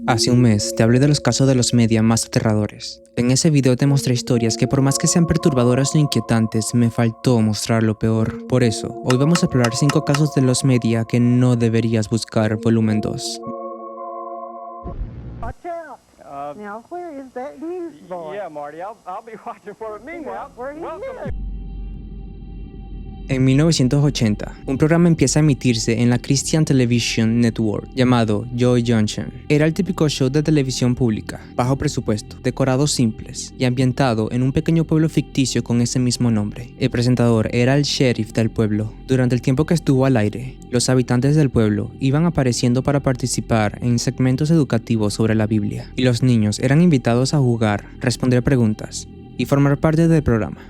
Hace un mes te hablé de los casos de los media más aterradores. En ese video te mostré historias que por más que sean perturbadoras o inquietantes, me faltó mostrar lo peor. Por eso, hoy vamos a explorar 5 casos de los media que no deberías buscar, volumen 2. Watch out. Now, where is that newsboy? Yeah, Marty, I'll be watching for it. Meanwhile, Where he welcome. is. En 1980, un programa empieza a emitirse en la Christian Television Network llamado Joy Junction. Era el típico show de televisión pública, bajo presupuesto, decorados simples y ambientado en un pequeño pueblo ficticio con ese mismo nombre. El presentador era el sheriff del pueblo. Durante el tiempo que estuvo al aire, los habitantes del pueblo iban apareciendo para participar en segmentos educativos sobre la Biblia, y los niños eran invitados a jugar, responder preguntas y formar parte del programa.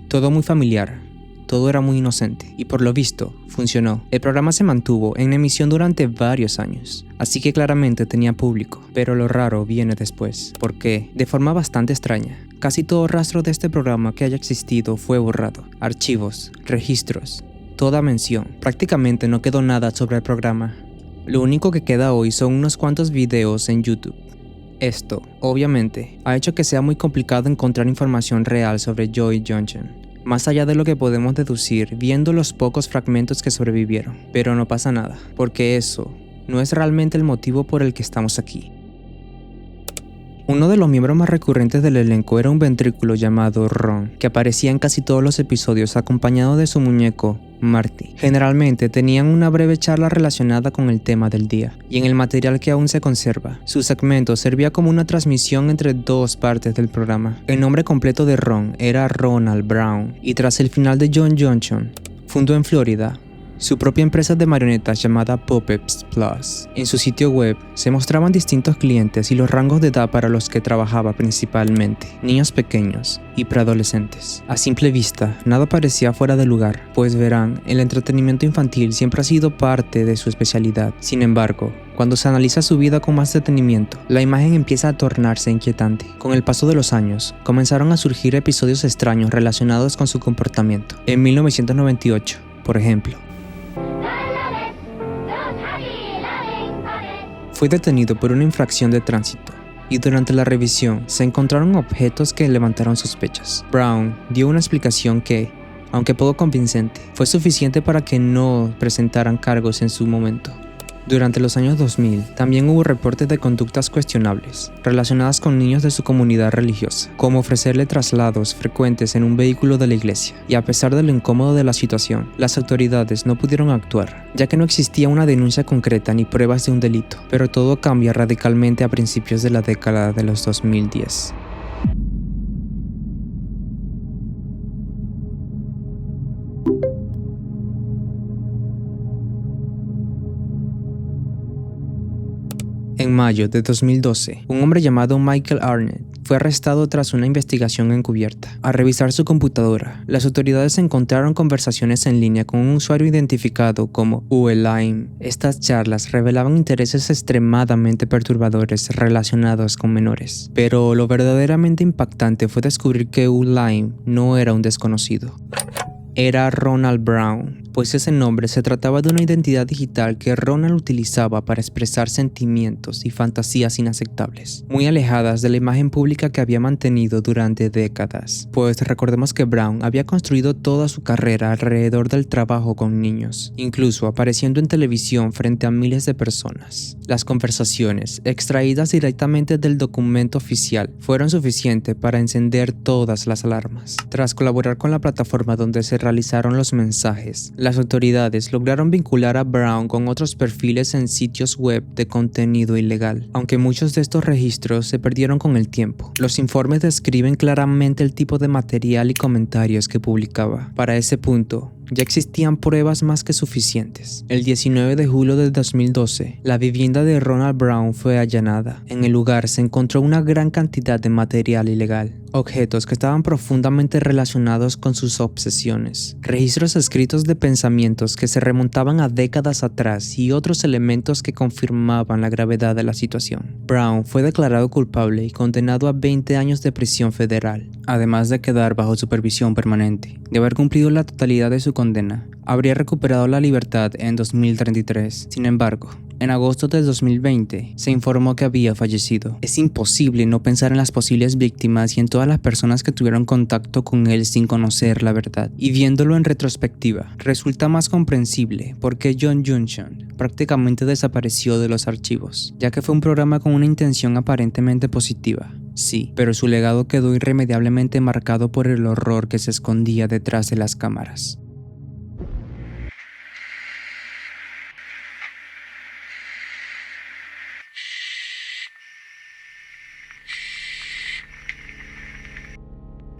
Todo muy familiar. Todo era muy inocente y por lo visto funcionó. El programa se mantuvo en emisión durante varios años, así que claramente tenía público, pero lo raro viene después, porque, de forma bastante extraña, casi todo rastro de este programa que haya existido fue borrado. Archivos, registros, toda mención. Prácticamente no quedó nada sobre el programa. Lo único que queda hoy son unos cuantos videos en YouTube. Esto, obviamente, ha hecho que sea muy complicado encontrar información real sobre Joy Junction, más allá de lo que podemos deducir viendo los pocos fragmentos que sobrevivieron. Pero no pasa nada, porque eso no es realmente el motivo por el que estamos aquí. Uno de los miembros más recurrentes del elenco era un ventrículo llamado Ron, que aparecía en casi todos los episodios acompañado de su muñeco, Marty. Generalmente tenían una breve charla relacionada con el tema del día, y en el material que aún se conserva, su segmento servía como una transmisión entre dos partes del programa. El nombre completo de Ron era Ronald Brown, y tras el final de Joy Junction, fundó en Florida su propia empresa de marionetas llamada Puppets Plus. En su sitio web se mostraban distintos clientes y los rangos de edad para los que trabajaba, principalmente niños pequeños y preadolescentes. A simple vista, nada parecía fuera de lugar, pues verán, el entretenimiento infantil siempre ha sido parte de su especialidad. Sin embargo, cuando se analiza su vida con más detenimiento, la imagen empieza a tornarse inquietante. Con el paso de los años, comenzaron a surgir episodios extraños relacionados con su comportamiento. En 1998, por ejemplo, fue detenido por una infracción de tránsito, y durante la revisión se encontraron objetos que levantaron sospechas. Brown dio una explicación que, aunque poco convincente, fue suficiente para que no presentaran cargos en su momento. Durante los años 2000, también hubo reportes de conductas cuestionables relacionadas con niños de su comunidad religiosa, como ofrecerle traslados frecuentes en un vehículo de la iglesia, y a pesar de lo incómodo de la situación, las autoridades no pudieron actuar, ya que no existía una denuncia concreta ni pruebas de un delito, pero todo cambia radicalmente a principios de la década de los 2010. En mayo de 2012, un hombre llamado Michael Arnett fue arrestado tras una investigación encubierta. Al revisar su computadora, las autoridades encontraron conversaciones en línea con un usuario identificado como Uelaim. Estas charlas revelaban intereses extremadamente perturbadores relacionados con menores. Pero lo verdaderamente impactante fue descubrir que Uelaim no era un desconocido. Era Ronald Brown, pues ese nombre se trataba de una identidad digital que Ronald utilizaba para expresar sentimientos y fantasías inaceptables, muy alejadas de la imagen pública que había mantenido durante décadas. Pues recordemos que Brown había construido toda su carrera alrededor del trabajo con niños, incluso apareciendo en televisión frente a miles de personas. Las conversaciones, extraídas directamente del documento oficial, fueron suficientes para encender todas las alarmas. Tras colaborar con la plataforma donde se realizaron los mensajes, las autoridades lograron vincular a Brown con otros perfiles en sitios web de contenido ilegal, aunque muchos de estos registros se perdieron con el tiempo. Los informes describen claramente el tipo de material y comentarios que publicaba. Para ese punto, ya existían pruebas más que suficientes. El 19 de julio de 2012, la vivienda de Ronald Brown fue allanada. En el lugar se encontró una gran cantidad de material ilegal, objetos que estaban profundamente relacionados con sus obsesiones, registros escritos de pensamientos que se remontaban a décadas atrás y otros elementos que confirmaban la gravedad de la situación. Brown fue declarado culpable y condenado a 20 años de prisión federal, además de quedar bajo supervisión permanente. De haber cumplido la totalidad de su condena, habría recuperado la libertad en 2033. Sin embargo, En agosto de 2020, se informó que había fallecido. Es imposible no pensar en las posibles víctimas y en todas las personas que tuvieron contacto con él sin conocer la verdad. Y viéndolo en retrospectiva, resulta más comprensible por qué John Junction prácticamente desapareció de los archivos, ya que fue un programa con una intención aparentemente positiva. Sí, pero su legado quedó irremediablemente marcado por el horror que se escondía detrás de las cámaras.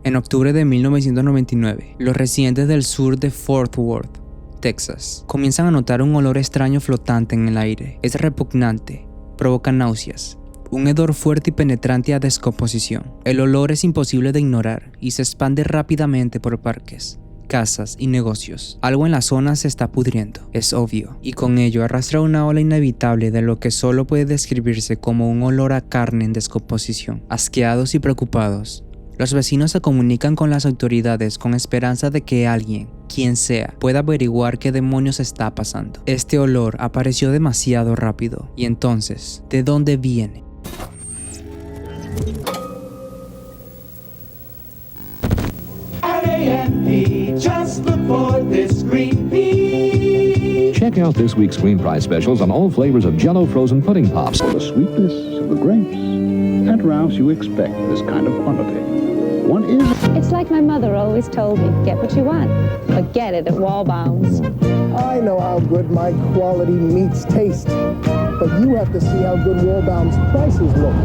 En octubre de 1999, los residentes del sur de Fort Worth, Texas, comienzan a notar un olor extraño flotante en el aire. Es repugnante, provoca náuseas, un hedor fuerte y penetrante a descomposición. El olor es imposible de ignorar y se expande rápidamente por parques, casas y negocios. Algo en la zona se está pudriendo, es obvio, y con ello arrastra una ola inevitable de lo que solo puede describirse como un olor a carne en descomposición. Asqueados y preocupados, los vecinos se comunican con las autoridades con esperanza de que alguien, quien sea, pueda averiguar qué demonios está pasando. Este olor apareció demasiado rápido. Y entonces, ¿de dónde viene? Check out this week's Green Price specials on all flavors of Jell-O frozen pudding pops. The sweetness of the grapes. At Ralph's, you expect this kind of quantity. One is... It's like my mother always told me, get what you want, but get it at Wallbounds. I know how good my quality meats taste, but you have to see how good Wallbounds prices look.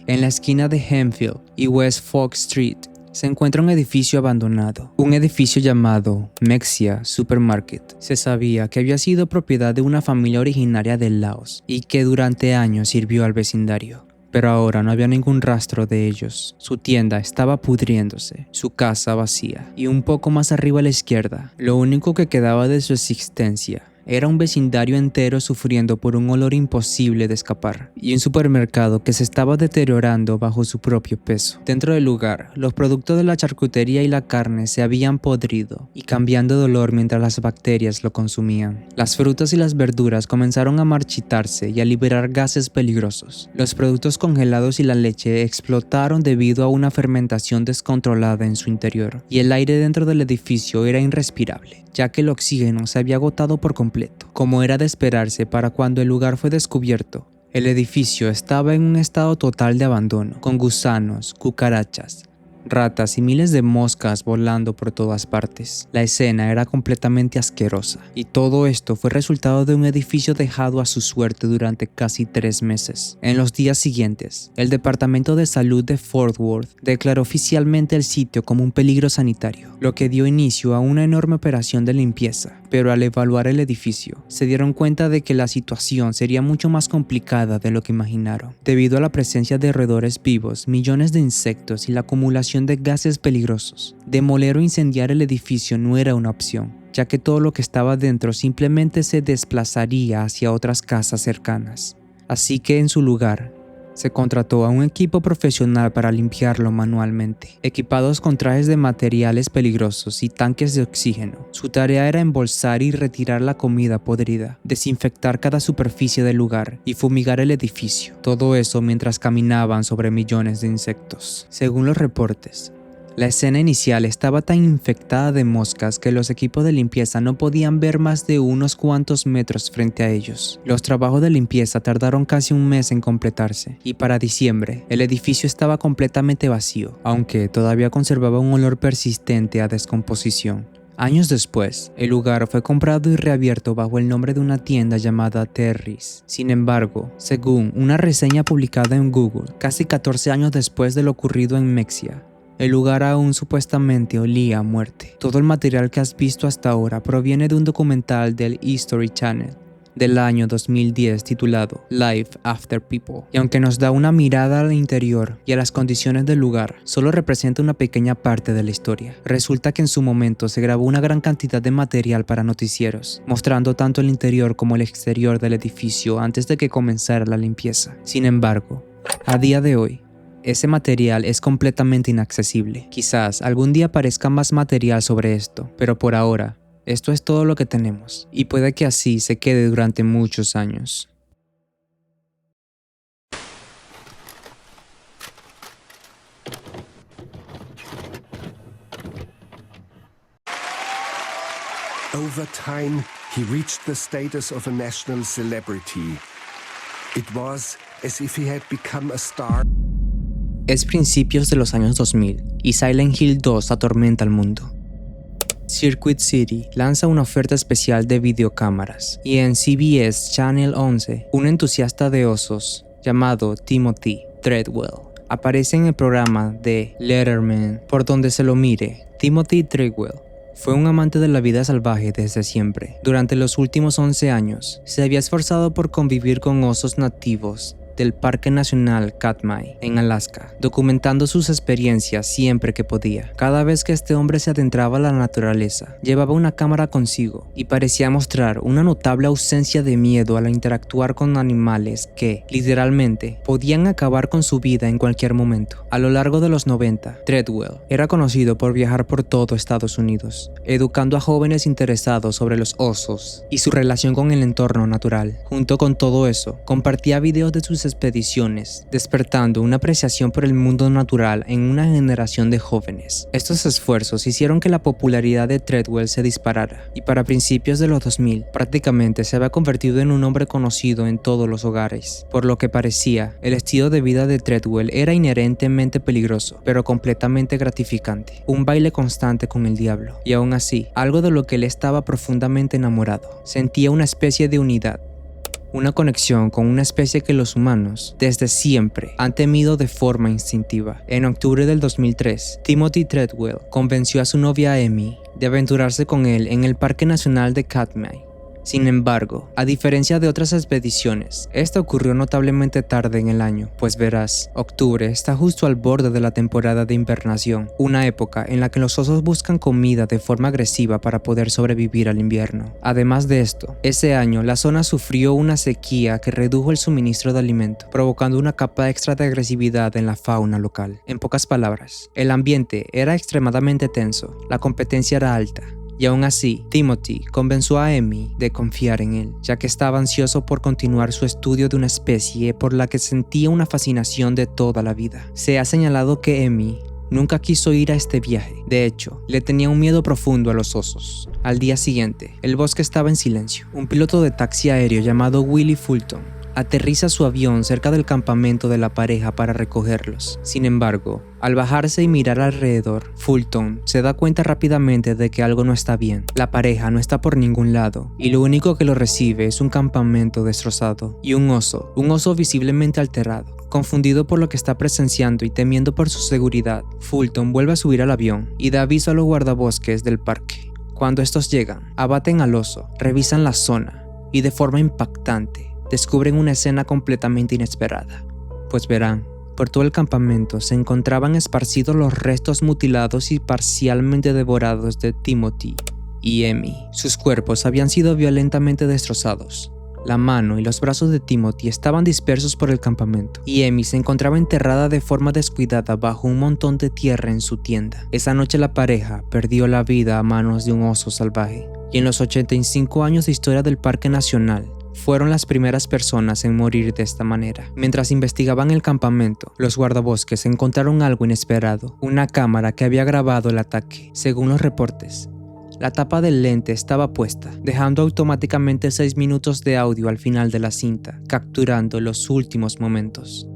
En la esquina de Hemphill y West Fox Street se encuentra un edificio abandonado, un edificio llamado Mexia Supermarket. Se sabía que había sido propiedad de una familia originaria de Laos y que durante años sirvió al vecindario. Pero ahora no había ningún rastro de ellos. Su tienda estaba pudriéndose, su casa vacía, y un poco más arriba a la izquierda, lo único que quedaba de su existencia era un vecindario entero sufriendo por un olor imposible de escapar, y un supermercado que se estaba deteriorando bajo su propio peso. Dentro del lugar, los productos de la charcutería y la carne se habían podrido y cambiando de olor mientras las bacterias lo consumían. Las frutas y las verduras comenzaron a marchitarse y a liberar gases peligrosos. Los productos congelados y la leche explotaron debido a una fermentación descontrolada en su interior, y el aire dentro del edificio era irrespirable, ya que el oxígeno se había agotado por completo. Como era de esperarse para cuando el lugar fue descubierto, el edificio estaba en un estado total de abandono, con gusanos, cucarachas, ratas y miles de moscas volando por todas partes. La escena era completamente asquerosa, y todo esto fue resultado de un edificio dejado a su suerte durante casi 3 meses. En los días siguientes, el Departamento de Salud de Fort Worth declaró oficialmente el sitio como un peligro sanitario, lo que dio inicio a una enorme operación de limpieza. Pero al evaluar el edificio, se dieron cuenta de que la situación sería mucho más complicada de lo que imaginaron. Debido a la presencia de roedores vivos, millones de insectos y la acumulación de gases peligrosos, demoler o incendiar el edificio no era una opción, ya que todo lo que estaba dentro simplemente se desplazaría hacia otras casas cercanas. Así que en su lugar, se contrató a un equipo profesional para limpiarlo manualmente, equipados con trajes de materiales peligrosos y tanques de oxígeno. Su tarea era embolsar y retirar la comida podrida, desinfectar cada superficie del lugar y fumigar el edificio. Todo eso mientras caminaban sobre millones de insectos. Según los reportes, la escena inicial estaba tan infectada de moscas que los equipos de limpieza no podían ver más de unos cuantos metros frente a ellos. Los trabajos de limpieza tardaron casi un mes en completarse, y para diciembre, el edificio estaba completamente vacío, aunque todavía conservaba un olor persistente a descomposición. Años después, el lugar fue comprado y reabierto bajo el nombre de una tienda llamada Terry's. Sin embargo, según una reseña publicada en Google, casi 14 años después de lo ocurrido en Mexia, el lugar aún supuestamente olía a muerte. Todo el material que has visto hasta ahora proviene de un documental del History Channel del año 2010 titulado Life After People, y aunque nos da una mirada al interior y a las condiciones del lugar, solo representa una pequeña parte de la historia. Resulta que en su momento se grabó una gran cantidad de material para noticieros, mostrando tanto el interior como el exterior del edificio antes de que comenzara la limpieza. Sin embargo, a día de hoy, Ese material es completamente inaccesible. Quizás algún día aparezca más material sobre esto, pero por ahora, esto es todo lo que tenemos, y puede que así se quede durante muchos años. Over time, he reached the status of a national celebrity. It was as if he had become a star. Es principios de los años 2000 y Silent Hill 2 atormenta al mundo. Circuit City lanza una oferta especial de videocámaras y en CBS Channel 11, un entusiasta de osos llamado Timothy Treadwell aparece en el programa de Letterman. Por donde se lo mire, Timothy Treadwell fue un amante de la vida salvaje desde siempre. Durante los últimos 11 años, se había esforzado por convivir con osos nativos del Parque Nacional Katmai en Alaska, documentando sus experiencias siempre que podía. Cada vez que este hombre se adentraba a la naturaleza, llevaba una cámara consigo y parecía mostrar una notable ausencia de miedo al interactuar con animales que, literalmente, podían acabar con su vida en cualquier momento. A lo largo de los 90, Treadwell era conocido por viajar por todo Estados Unidos, educando a jóvenes interesados sobre los osos y su relación con el entorno natural. Junto con todo eso, compartía videos de sus expediciones, despertando una apreciación por el mundo natural en una generación de jóvenes. Estos esfuerzos hicieron que la popularidad de Treadwell se disparara, y para principios de los 2000, prácticamente se había convertido en un hombre conocido en todos los hogares. Por lo que parecía, el estilo de vida de Treadwell era inherentemente peligroso, pero completamente gratificante. Un baile constante con el diablo, y aún así, algo de lo que él estaba profundamente enamorado. Sentía una especie de unidad, una conexión con una especie que los humanos, desde siempre, han temido de forma instintiva. En octubre del 2003, Timothy Treadwell convenció a su novia Amy de aventurarse con él en el Parque Nacional de Katmai. Sin embargo, a diferencia de otras expediciones, esta ocurrió notablemente tarde en el año, pues verás, octubre está justo al borde de la temporada de invernación, una época en la que los osos buscan comida de forma agresiva para poder sobrevivir al invierno. Además de esto, ese año la zona sufrió una sequía que redujo el suministro de alimento, provocando una capa extra de agresividad en la fauna local. En pocas palabras, el ambiente era extremadamente tenso, la competencia era alta. Y aún así, Timothy convenció a Amy de confiar en él, ya que estaba ansioso por continuar su estudio de una especie por la que sentía una fascinación de toda la vida. Se ha señalado que Amy nunca quiso ir a este viaje. De hecho, le tenía un miedo profundo a los osos. Al día siguiente, el bosque estaba en silencio. Un piloto de taxi aéreo llamado Willie Fulton aterriza su avión cerca del campamento de la pareja para recogerlos. Sin embargo, al bajarse y mirar alrededor, Fulton se da cuenta rápidamente de que algo no está bien. La pareja no está por ningún lado, y lo único que lo recibe es un campamento destrozado y un oso visiblemente alterado. Confundido por lo que está presenciando y temiendo por su seguridad, Fulton vuelve a subir al avión y da aviso a los guardabosques del parque. Cuando estos llegan, abaten al oso, revisan la zona y de forma impactante descubren una escena completamente inesperada. Pues verán, por todo el campamento se encontraban esparcidos los restos mutilados y parcialmente devorados de Timothy y Amy. Sus cuerpos habían sido violentamente destrozados. La mano y los brazos de Timothy estaban dispersos por el campamento, y Amy se encontraba enterrada de forma descuidada bajo un montón de tierra en su tienda. Esa noche la pareja perdió la vida a manos de un oso salvaje, y en los 85 años de historia del Parque Nacional, fueron las primeras personas en morir de esta manera. Mientras investigaban el campamento, los guardabosques encontraron algo inesperado, una cámara que había grabado el ataque. Según los reportes, la tapa del lente estaba puesta, dejando automáticamente 6 minutos de audio al final de la cinta, capturando los últimos momentos.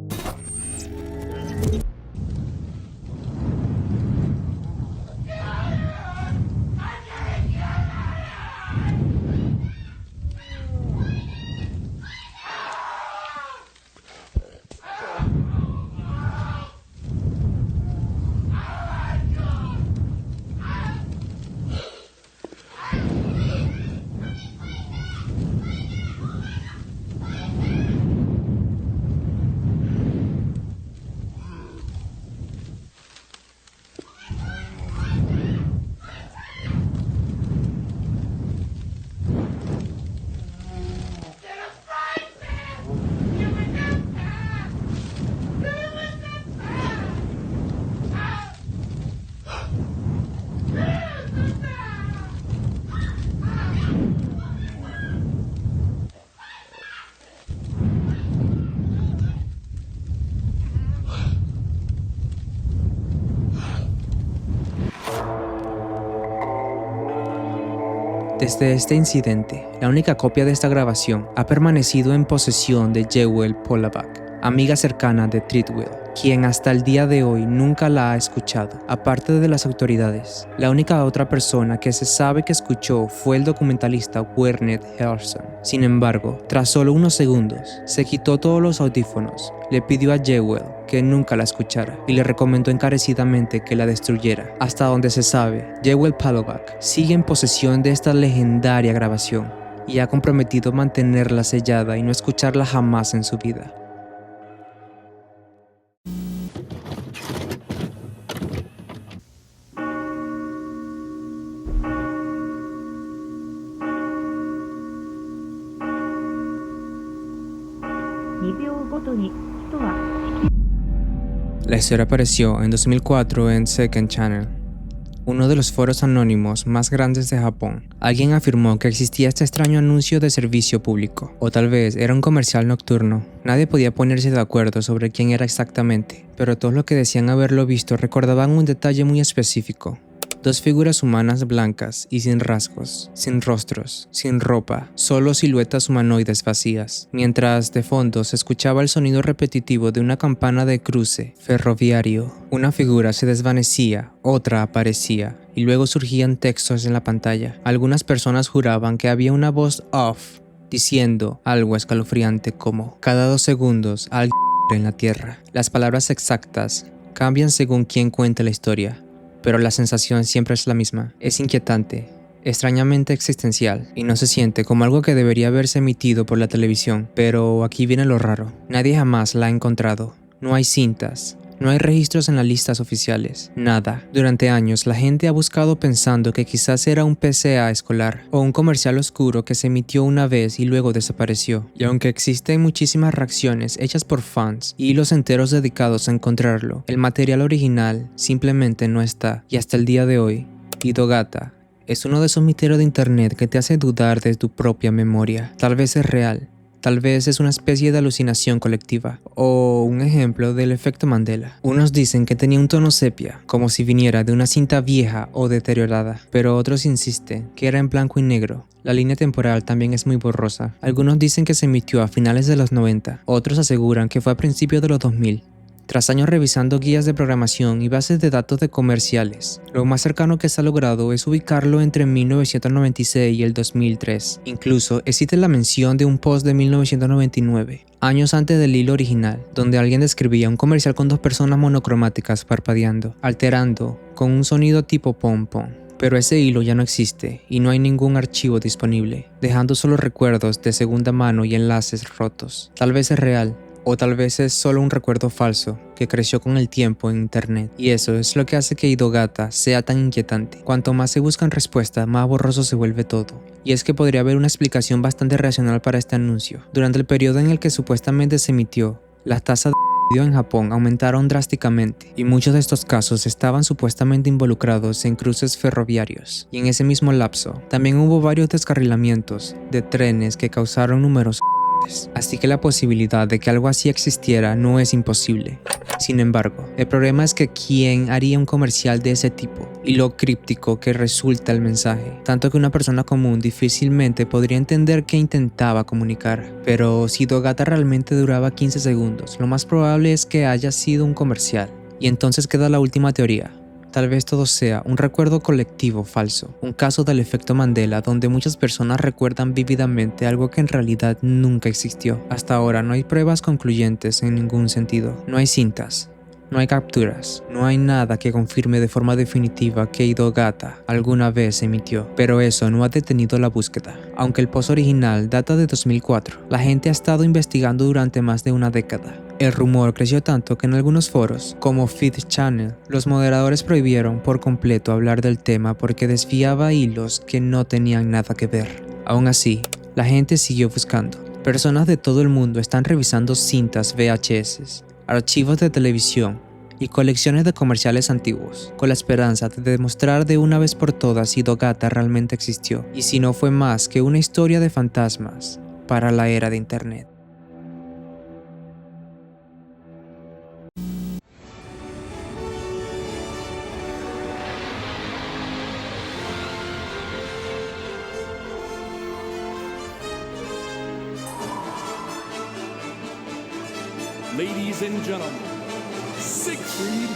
Desde este incidente, la única copia de esta grabación ha permanecido en posesión de Jewel Pollaback, amiga cercana de Treadwell, quien hasta el día de hoy nunca la ha escuchado. Aparte de las autoridades, la única otra persona que se sabe que escuchó fue el documentalista Werner Herzog. Sin embargo, tras solo unos segundos, se quitó todos los audífonos, le pidió a Jewel que nunca la escuchara y le recomendó encarecidamente que la destruyera. Hasta donde se sabe, Jewel Pollaback sigue en posesión de esta legendaria grabación y ha comprometido mantenerla sellada y no escucharla jamás en su vida. La historia apareció en 2004 en Second Channel, uno de los foros anónimos más grandes de Japón. Alguien afirmó que existía este extraño anuncio de servicio público, o tal vez era un comercial nocturno. Nadie podía ponerse de acuerdo sobre quién era exactamente, pero todos los que decían haberlo visto recordaban un detalle muy específico. Dos figuras humanas blancas y sin rasgos, sin rostros, sin ropa, solo siluetas humanoides vacías, mientras de fondo se escuchaba el sonido repetitivo de una campana de cruce ferroviario. Una figura se desvanecía, otra aparecía, y luego surgían textos en la pantalla. Algunas personas juraban que había una voz off, diciendo algo escalofriante como: cada 2 segundos alguien en la tierra. Las palabras exactas cambian según quien cuente la historia, pero la sensación siempre es la misma. Es inquietante, extrañamente existencial, y no se siente como algo que debería haberse emitido por la televisión. Pero aquí viene lo raro. Nadie jamás la ha encontrado. No hay cintas. No hay registros en las listas oficiales. Nada. Durante años, la gente ha buscado pensando que quizás era un PCA escolar o un comercial oscuro que se emitió una vez y luego desapareció. Y aunque existen muchísimas reacciones hechas por fans y hilos enteros dedicados a encontrarlo, el material original simplemente no está. Y hasta el día de hoy, Hitogata es uno de esos misterios de internet que te hace dudar de tu propia memoria. Tal vez es real. Tal vez es una especie de alucinación colectiva, o un ejemplo del efecto Mandela. Unos dicen que tenía un tono sepia, como si viniera de una cinta vieja o deteriorada, pero otros insisten que era en blanco y negro. La línea temporal también es muy borrosa. Algunos dicen que se emitió a finales de los 90, otros aseguran que fue a principios de los 2000. Tras años revisando guías de programación y bases de datos de comerciales, lo más cercano que se ha logrado es ubicarlo entre 1996 y el 2003. Incluso existe la mención de un post de 1999, años antes del hilo original, donde alguien describía un comercial con 2 personas monocromáticas parpadeando, alterando con un sonido tipo pom-pom. Pero ese hilo ya no existe y no hay ningún archivo disponible, dejando solo recuerdos de segunda mano y enlaces rotos. Tal vez es real, o tal vez es solo un recuerdo falso que creció con el tiempo en internet. Y eso es lo que hace que Hitogata sea tan inquietante. Cuanto más se buscan respuestas, más borroso se vuelve todo. Y es que podría haber una explicación bastante racional para este anuncio. Durante el periodo en el que supuestamente se emitió, las tasas de homicidio en Japón aumentaron drásticamente, y muchos de estos casos estaban supuestamente involucrados en cruces ferroviarios. Y en ese mismo lapso, también hubo varios descarrilamientos de trenes que causaron numerosos. Así que la posibilidad de que algo así existiera no es imposible. Sin embargo, el problema es que ¿quién haría un comercial de ese tipo? Y lo críptico que resulta el mensaje, tanto que una persona común difícilmente podría entender qué intentaba comunicar. Pero si Hitogata realmente duraba 15 segundos, lo más probable es que haya sido un comercial. Y entonces queda la última teoría. Tal vez todo sea un recuerdo colectivo falso, un caso del efecto Mandela donde muchas personas recuerdan vívidamente algo que en realidad nunca existió. Hasta ahora no hay pruebas concluyentes en ningún sentido. No hay cintas, no hay capturas, no hay nada que confirme de forma definitiva que Hitogata alguna vez se emitió. Pero eso no ha detenido la búsqueda. Aunque el post original data de 2004, la gente ha estado investigando durante más de una década. El rumor creció tanto que en algunos foros, como Fifth Channel, los moderadores prohibieron por completo hablar del tema porque desviaba hilos que no tenían nada que ver. Aún así, la gente siguió buscando. Personas de todo el mundo están revisando cintas VHS, archivos de televisión y colecciones de comerciales antiguos, con la esperanza de demostrar de una vez por todas si Hitogata realmente existió, y si no fue más que una historia de fantasmas para la era de internet. Ladies and gentlemen, Siegfried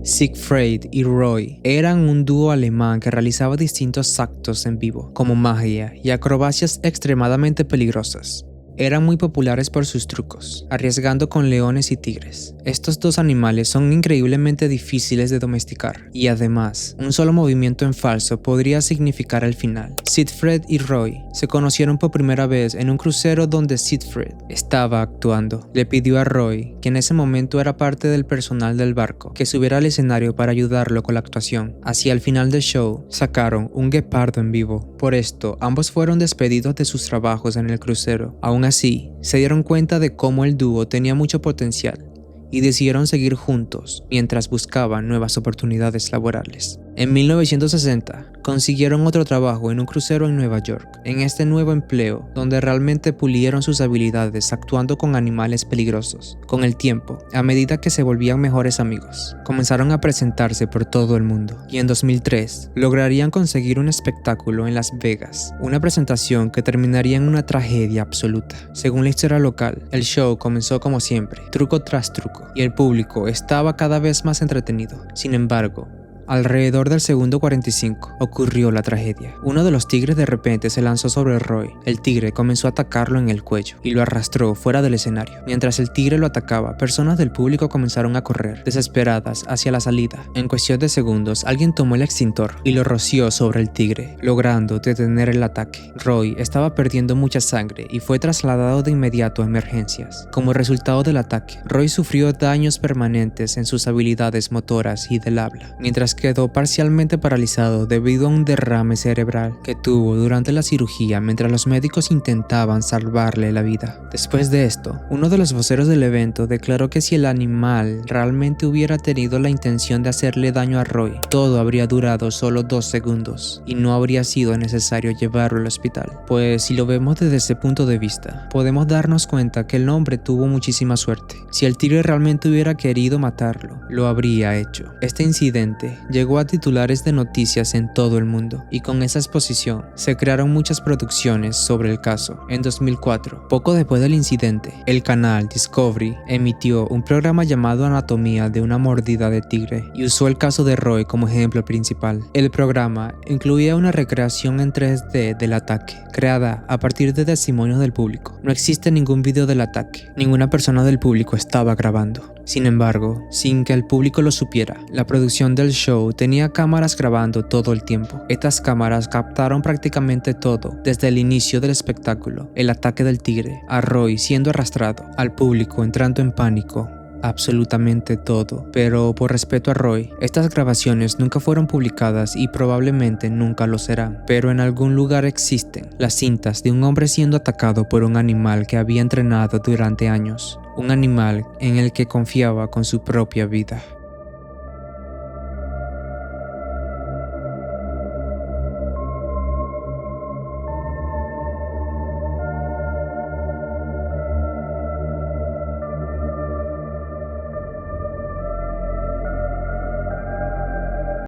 Siegfried y Roy eran un dúo alemán que realizaba distintos actos en vivo, como magia y acrobacias extremadamente peligrosas. Eran muy populares por sus trucos, arriesgando con leones y tigres. Estos dos animales son increíblemente difíciles de domesticar, y además, un solo movimiento en falso podría significar el final. Siegfried y Roy se conocieron por primera vez en un crucero donde Siegfried estaba actuando. Le pidió a Roy, que en ese momento era parte del personal del barco, que subiera al escenario para ayudarlo con la actuación. Hacia el final del show, sacaron un guepardo en vivo. Por esto, ambos fueron despedidos de sus trabajos en el crucero. Aún así, se dieron cuenta de cómo el dúo tenía mucho potencial y decidieron seguir juntos mientras buscaban nuevas oportunidades laborales. En 1960, consiguieron otro trabajo en un crucero en Nueva York. En este nuevo empleo, donde realmente pulieron sus habilidades actuando con animales peligrosos. Con el tiempo, a medida que se volvían mejores amigos, comenzaron a presentarse por todo el mundo. Y en 2003, lograrían conseguir un espectáculo en Las Vegas, una presentación que terminaría en una tragedia absoluta. Según la historia local, el show comenzó como siempre, truco tras truco, y el público estaba cada vez más entretenido. Sin embargo, alrededor del segundo 45 ocurrió la tragedia. Uno de los tigres de repente se lanzó sobre Roy. El tigre comenzó a atacarlo en el cuello y lo arrastró fuera del escenario. Mientras el tigre lo atacaba, personas del público comenzaron a correr, desesperadas, hacia la salida. En cuestión de segundos, alguien tomó el extintor y lo roció sobre el tigre, logrando detener el ataque. Roy estaba perdiendo mucha sangre y fue trasladado de inmediato a emergencias. Como resultado del ataque, Roy sufrió daños permanentes en sus habilidades motoras y del habla, mientras quedó parcialmente paralizado debido a un derrame cerebral que tuvo durante la cirugía mientras los médicos intentaban salvarle la vida. Después de esto, uno de los voceros del evento declaró que si el animal realmente hubiera tenido la intención de hacerle daño a Roy, todo habría durado solo 2 segundos y no habría sido necesario llevarlo al hospital. Pues si lo vemos desde ese punto de vista, podemos darnos cuenta que el hombre tuvo muchísima suerte. Si el tigre realmente hubiera querido matarlo, lo habría hecho. Este incidente llegó a titulares de noticias en todo el mundo, y con esa exposición se crearon muchas producciones sobre el caso. En 2004, poco después del incidente, el canal Discovery emitió un programa llamado Anatomía de una mordida de tigre y usó el caso de Roy como ejemplo principal. El programa incluía una recreación en 3D del ataque, creada a partir de testimonios del público. No existe ningún video del ataque, ninguna persona del público estaba grabando. Sin embargo, sin que el público lo supiera, la producción del show tenía cámaras grabando todo el tiempo. Estas cámaras captaron prácticamente todo, desde el inicio del espectáculo, el ataque del tigre, a Roy siendo arrastrado, al público entrando en pánico, absolutamente todo. Pero por respeto a Roy, estas grabaciones nunca fueron publicadas y probablemente nunca lo serán. Pero en algún lugar existen las cintas de un hombre siendo atacado por un animal que había entrenado durante años. Un animal en el que confiaba con su propia vida.